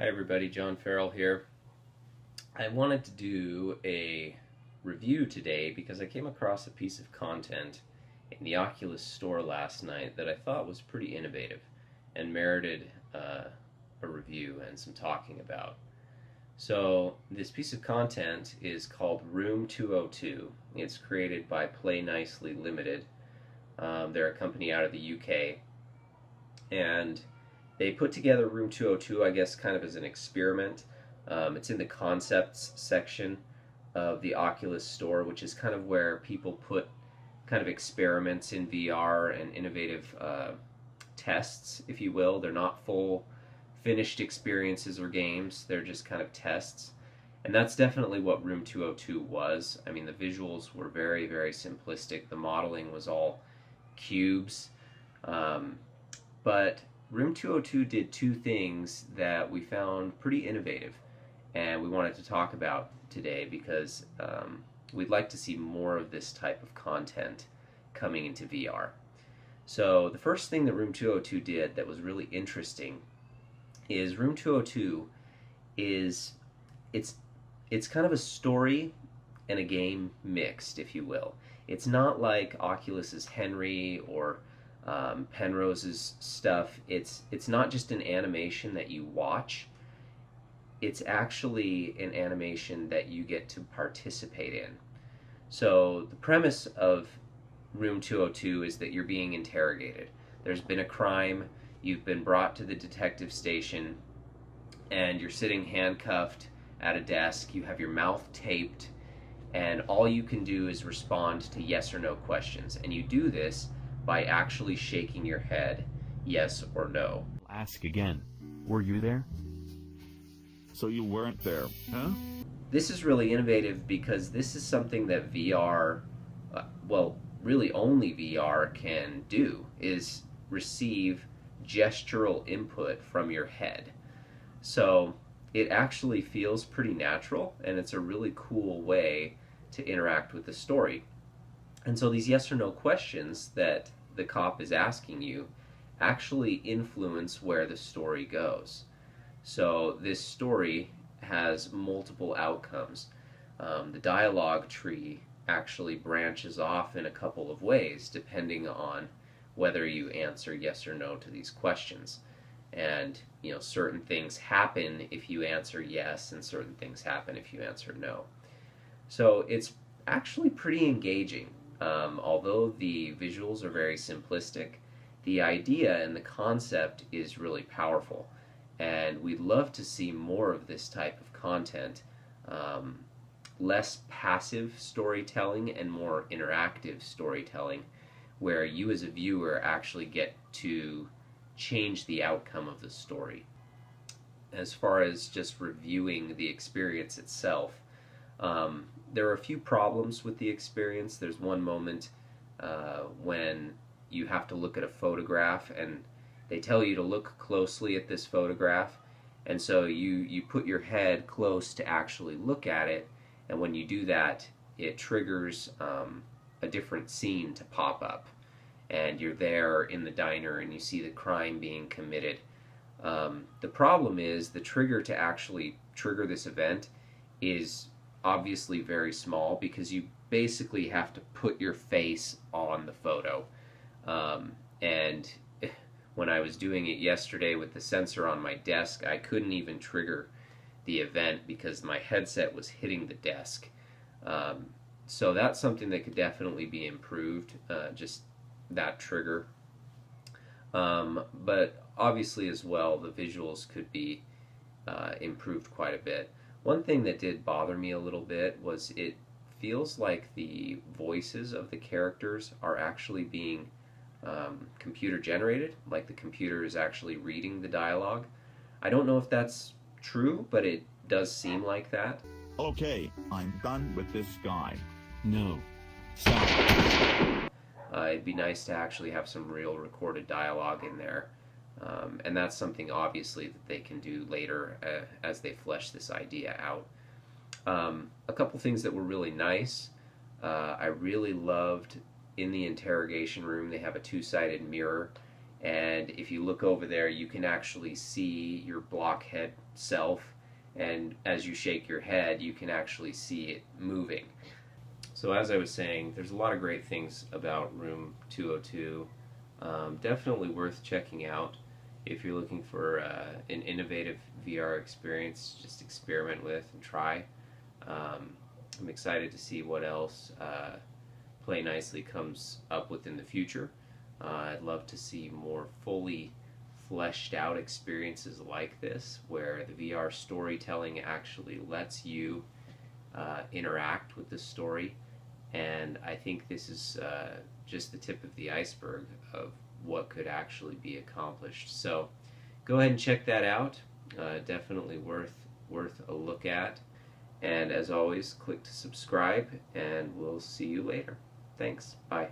Hi everybody, John Farrell here. I wanted to do a review today because I came across a piece of content in the Oculus store last night that I thought was pretty innovative and merited a review and some talking about. So this piece of content is called Room 202. It's created by Play Nicely Limited. They're a company out of the UK, and they put together Room 202, I guess, kind of as an experiment. It's in the concepts section of the Oculus store, which is kind of where people put kind of experiments in VR and innovative tests, if you will. They're not full finished experiences or games, they're just kind of tests. And that's definitely what Room 202 was. I mean, the visuals were very, very simplistic. The modeling was all cubes. But Room 202 did two things that we found pretty innovative, and we wanted to talk about today because we'd like to see more of this type of content coming into VR. So the first thing that Room 202 did that was really interesting is Room 202 is it's kind of a story and a game mixed, if you will. It's not like Oculus's Henry or Penrose's stuff. It's not just an animation that you watch. It's actually an animation that you get to participate in. So the premise of Room 202 is that you're being interrogated. There's been a crime, you've been brought to the detective station, and you're sitting handcuffed at a desk, you have your mouth taped, and all you can do is respond to yes or no questions. And you do this by actually shaking your head, yes or no. Ask again. Were you there? So you weren't there, huh? This is really innovative because this is something that VR, well, really only VR can do, is receive gestural input from your head. So it actually feels pretty natural, and it's a really cool way to interact with the story. And so these yes or no questions that the cop is asking you actually influence where the story goes. So this story has multiple outcomes. The dialogue tree actually branches off in a couple of ways depending on whether you answer yes or no to these questions. And certain things happen if you answer yes, and certain things happen if you answer no. So it's actually pretty engaging. Although the visuals are very simplistic, the idea and the concept is really powerful, and we'd love to see more of this type of content. Less passive storytelling and more interactive storytelling, where you as a viewer actually get to change the outcome of the story. As far as just reviewing the experience itself, there are a few problems with the experience. There's one moment when you have to look at a photograph, and they tell you to look closely at this photograph, and so you put your head close to actually look at it, and when you do that, it triggers a different scene to pop up, and you're there in the diner and you see the crime being committed. The problem is the trigger to actually trigger this event is obviously very small, because you basically have to put your face on the photo. And when I was doing it yesterday with the sensor on my desk, I couldn't even trigger the event because my headset was hitting the desk. So that's something that could definitely be improved, just that trigger. But obviously as well, the visuals could be improved quite a bit. One thing that did bother me a little bit was it feels like the voices of the characters are actually being computer generated, like the computer is actually reading the dialogue. I don't know if that's true, but it does seem like that. Okay, I'm done with this guy. No. Stop. It'd be nice to actually have some real recorded dialogue in there. And that's something obviously that they can do later as they flesh this idea out. A couple things that were really nice. I really loved in the interrogation room they have a two-sided mirror, and if you look over there, you can actually see your blockhead self, and as you shake your head, you can actually see it moving. So as I was saying, there's a lot of great things about Room 202. Definitely worth checking out if you're looking for an innovative VR experience. Just experiment with and try. I'm excited to see what else Play Nicely comes up with in the future. I'd love to see more fully fleshed out experiences like this, where the VR storytelling actually lets you interact with the story. And I think this is just the tip of the iceberg of what could actually be accomplished. So go ahead and check that out. Definitely worth a look at. And as always, click to subscribe, and we'll see you later. Thanks. Bye.